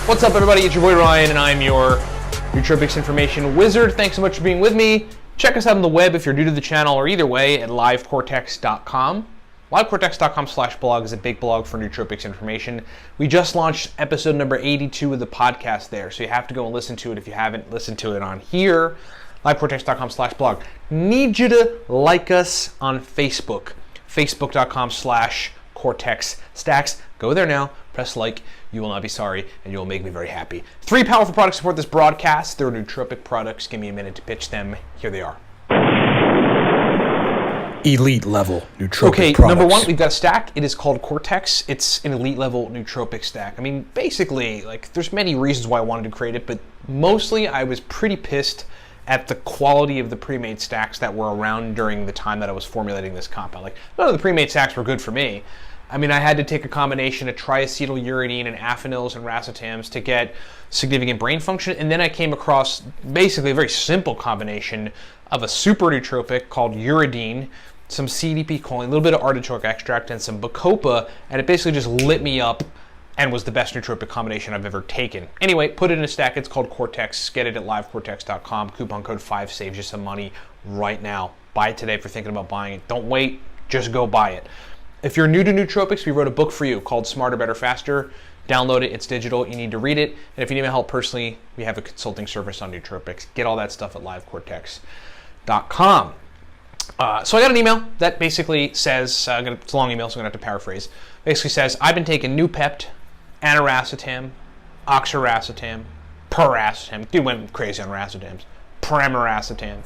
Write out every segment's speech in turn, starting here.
What's up, everybody? It's your boy Ryan, and I'm your Nootropics information wizard. Thanks so much for being with me. Check us out on the web if you're new to the channel, or either way at livecortex.com. Livecortex.com/blog is a big blog for Nootropics information. We just launched episode number 82 of the podcast there, so you have to go and listen to it if you haven't listened to it on here. Livecortex.com/blog. Need you to like us on Facebook. Facebook.com/Cortex Stacks. Go there now, press like, you will not be sorry, and you will make me very happy. 3 powerful products support this broadcast. They're nootropic products. Give me a minute to pitch them. Here they are. Elite level nootropic okay, products. Number 1, we've got a stack. It is called Cortex. It's an elite level nootropic stack. I mean, basically, like, there's many reasons why I wanted to create it, but mostly I was pretty pissed at the quality of the pre-made stacks that were around during the time that I was formulating this compound. Like, none of the pre-made stacks were good for me. I mean, I had to take a combination of triacetyluridine and affinils and racetams to get significant brain function, and then I came across basically a very simple combination of a super nootropic called uridine, some CDP choline, a little bit of artichoke extract, and some bacopa, and it basically just lit me up and was the best nootropic combination I've ever taken. Anyway, put it in a stack. It's called Cortex. Get it at livecortex.com. Coupon code 5 saves you some money right now. Buy it today if you're thinking about buying it. Don't wait. Just go buy it. If you're new to nootropics, we wrote a book for you called Smarter, Better, Faster. Download it. It's digital. You need to read it. And if you need my help personally, we have a consulting service on nootropics. Get all that stuff at livecortex.com. So I got an email that basically says, it's a long email, so I'm going to have to paraphrase. Basically says, I've been taking Noopept, aniracetam, oxiracetam, piracetam. Dude went crazy on racetams. Pramiracetam.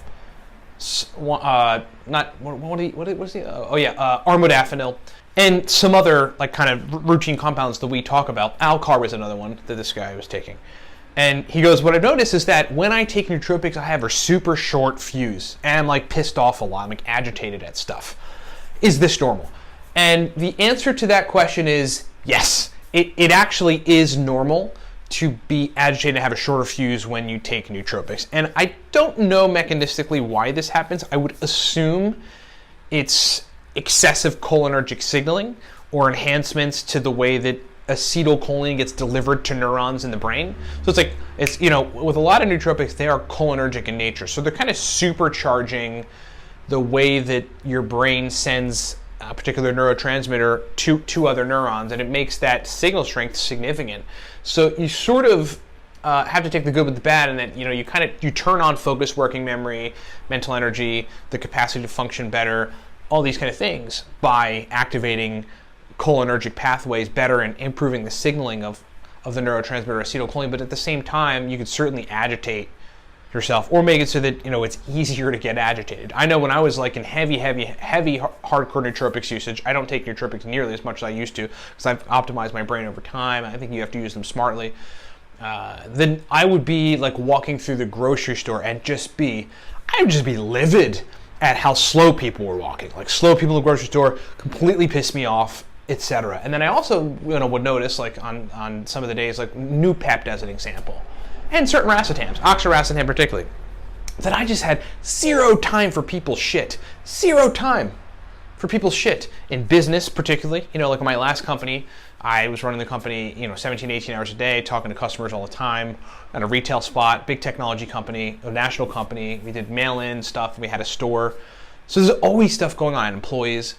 Armodafinil, and some other like kind of routine compounds that we talk about. Alcar was another one that this guy was taking. And he goes, what I've noticed is that when I take nootropics, I have a super short fuse, and I'm like pissed off a lot. I'm like agitated at stuff. Is this normal? And the answer to that question is yes. It actually is normal to be agitated and have a shorter fuse when you take nootropics. And I don't know mechanistically why this happens. I would assume it's excessive cholinergic signaling or enhancements to the way that acetylcholine gets delivered to neurons in the brain. So it's you know, with a lot of nootropics, they are cholinergic in nature. So they're kind of supercharging the way that your brain sends a particular neurotransmitter to other neurons, and it makes that signal strength significant. So you sort of have to take the good with the bad, and that you turn on focus, working memory, mental energy, the capacity to function better, all these kind of things by activating cholinergic pathways better and improving the signaling of the neurotransmitter acetylcholine. But at the same time, you could certainly agitate yourself or make it so that it's easier to get agitated. I know when I was like in heavy hardcore nootropics usage, I don't take nootropics nearly as much as I used to because I've optimized my brain over time. I think you have to use them smartly. Then I would be like walking through the grocery store and I would just be livid at how slow people were walking. Like, slow people in the grocery store completely pissed me off, etc. And then I also would notice, like on some of the days, like Noopept as an example, and certain racetams, oxiracetam particularly, that I just had zero time for people's shit. Zero time for people's shit. In business particularly, like in my last company, I was running the company, 17, 18 hours a day, talking to customers all the time, at a retail spot, big technology company, a national company. We did mail-in stuff, we had a store. So there's always stuff going on, employees.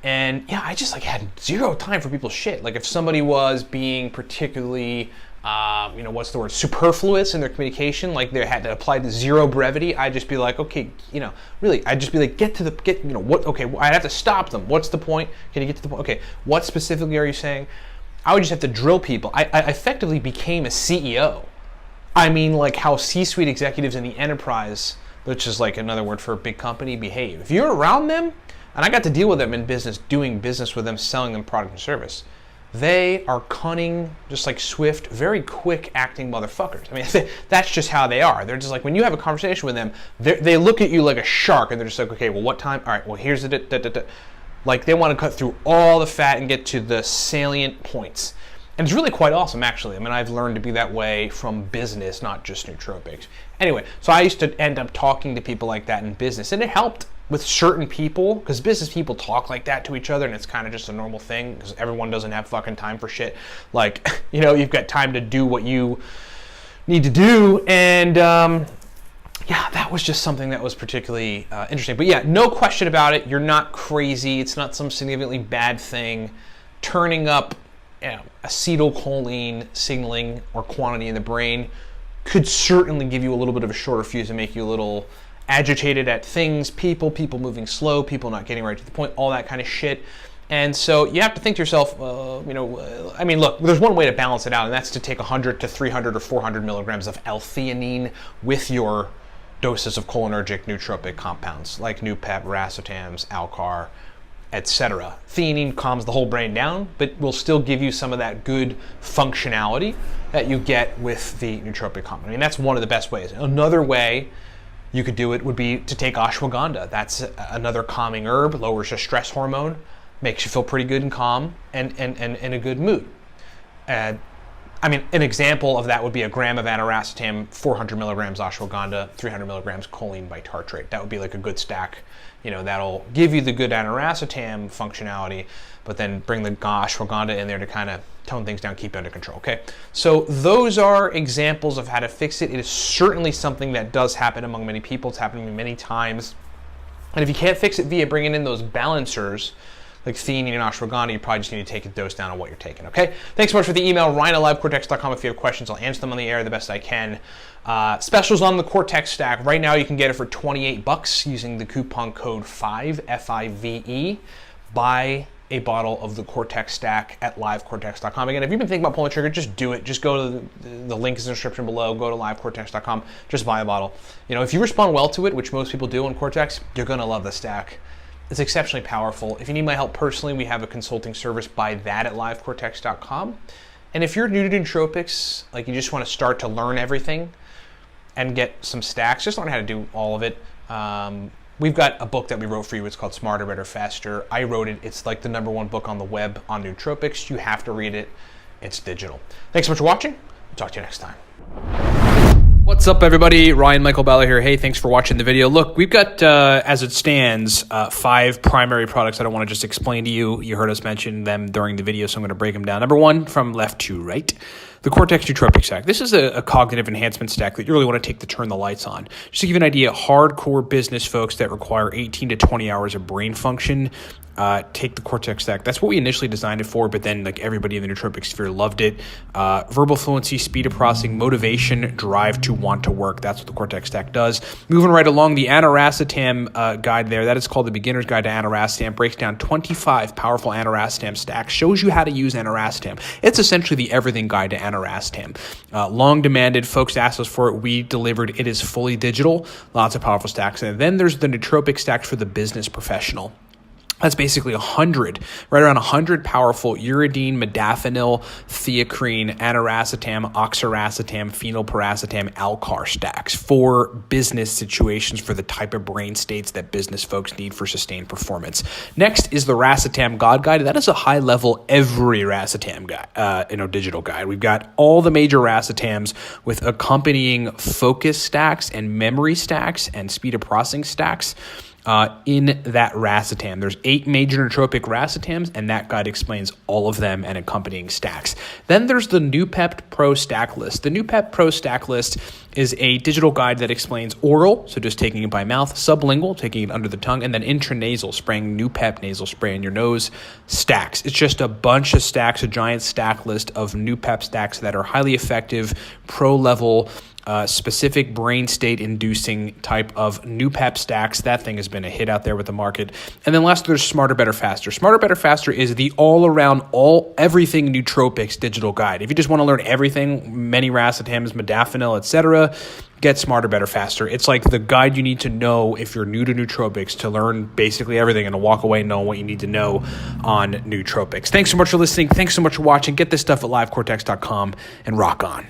And yeah, I just had zero time for people's shit. Like if somebody was being particularly superfluous in their communication, like they had to apply the zero brevity, I'd just be like, okay, really, I'd just be like, I'd have to stop them. What's the point? Can you get to the point? Okay, what specifically are you saying? I would just have to drill people. I effectively became a CEO. I mean, like how C-suite executives in the enterprise, which is like another word for a big company, behave. If you're around them, and I got to deal with them in business, doing business with them, selling them product and service, they are cunning, just like swift, very quick acting motherfuckers. I mean, that's just how they are. They're just like, when you have a conversation with them, they look at you like a shark, and they're just like, okay, well, what time? All right, well, here's the Like, they want to cut through all the fat and get to the salient points. And it's really quite awesome, actually. I mean, I've learned to be that way from business, not just nootropics. Anyway, so I used to end up talking to people like that in business, and it helped with certain people, because business people talk like that to each other, and it's kind of just a normal thing because everyone doesn't have fucking time for shit. Like, you've got time to do what you need to do, and yeah, that was just something that was particularly interesting. But yeah, no question about it. You're not crazy. It's not some significantly bad thing. Turning up acetylcholine signaling or quantity in the brain could certainly give you a little bit of a shorter fuse and make you a little agitated at things, people moving slow, people not getting right to the point, all that kind of shit. And so you have to think to yourself, I mean, look, there's one way to balance it out, and that's to take 100 to 300 or 400 milligrams of L-theanine with your doses of cholinergic nootropic compounds like Noopep, racetams, Alcar, etc. Theanine calms the whole brain down, but will still give you some of that good functionality that you get with the nootropic compound. I mean, that's one of the best ways. Another way you could do it would be to take ashwagandha. That's another calming herb, lowers your stress hormone, makes you feel pretty good and calm and in a good mood. I mean, an example of that would be a gram of aniracetam, 400 milligrams ashwagandha, 300 milligrams choline bitartrate. That would be like a good stack. That'll give you the good aniracetam functionality, but then bring the ashwagandha in there to kind of tone things down, keep it under control, okay? So those are examples of how to fix it. It is certainly something that does happen among many people. It's happened to me many times. And if you can't fix it via bringing in those balancers, like theanine and ashwagandha, you probably just need to take a dose down on what you're taking, okay? Thanks so much for the email, ryan@livecortex.com. If you have questions, I'll answer them on the air the best I can. Specials on the Cortex stack. Right now, you can get it for $28 using the coupon code 5, F-I-V-E. Buy a bottle of the Cortex stack at livecortex.com. Again, if you've been thinking about pulling the trigger, just do it. Just go to the link in the description below. Go to livecortex.com. Just buy a bottle. If you respond well to it, which most people do on Cortex, you're going to love the stack. It's exceptionally powerful. If you need my help personally, we have a consulting service. Buy that at livecortex.com. And if you're new to nootropics, like you just want to start to learn everything and get some stacks, just learn how to do all of it. We've got a book that we wrote for you. It's called Smarter, Better, Faster. I wrote it. It's like the #1 book on the web on nootropics. You have to read it. It's digital. Thanks so much for watching. I'll talk to you next time. What's up, everybody? Ryan Michael Balla here. Hey, thanks for watching the video. Look, we've got, as it stands, 5 primary products that I want to just explain to you. You heard us mention them during the video, so I'm going to break them down. Number 1, from left to right, the Cortex Nootropic Stack. This is a cognitive enhancement stack that you really want to take to turn the lights on. Just to give you an idea, hardcore business folks that require 18 to 20 hours of brain function, take the Cortex stack. That's what we initially designed it for, but then like everybody in the nootropic sphere loved it. Verbal fluency, speed of processing, motivation, drive to want to work. That's what the Cortex stack does. Moving right along, the aniracetam guide there, that is called the Beginner's Guide to Aniracetam, breaks down 25 powerful aniracetam stacks, shows you how to use aniracetam. It's essentially the everything guide to aniracetam. Long demanded, folks asked us for it. We delivered. It is fully digital, lots of powerful stacks. And then there's the nootropic stack for the business professional. That's basically 100, right around 100 powerful uridine, modafinil, theacrine, aniracetam, oxiracetam, phenylpiracetam, Alcar stacks for business situations, for the type of brain states that business folks need for sustained performance. Next is the Racetam God Guide. That is a high-level every racetam guide, digital guide. We've got all the major racetams with accompanying focus stacks and memory stacks and speed of processing stacks. In that racetam. There's 8 major nootropic racetams, and that guide explains all of them and accompanying stacks. Then there's the Noopep Pro Stack List. The Noopep Pro Stack List is a digital guide that explains oral, so just taking it by mouth, sublingual, taking it under the tongue, and then intranasal, spraying Noopep nasal spray in your nose, stacks. It's just a bunch of stacks, a giant stack list of Noopep stacks that are highly effective, pro-level, specific brain state inducing type of Noopep stacks. That thing has been a hit out there with the market. And then last, there's Smarter, Better, Faster. Smarter, Better, Faster is the all-around, everything nootropics digital guide. If you just want to learn everything, many racetams, modafinil, etc., get Smarter, Better, Faster. It's like the guide you need to know if you're new to nootropics to learn basically everything and to walk away knowing what you need to know on nootropics. Thanks so much for listening. Thanks so much for watching. Get this stuff at livecortex.com and rock on.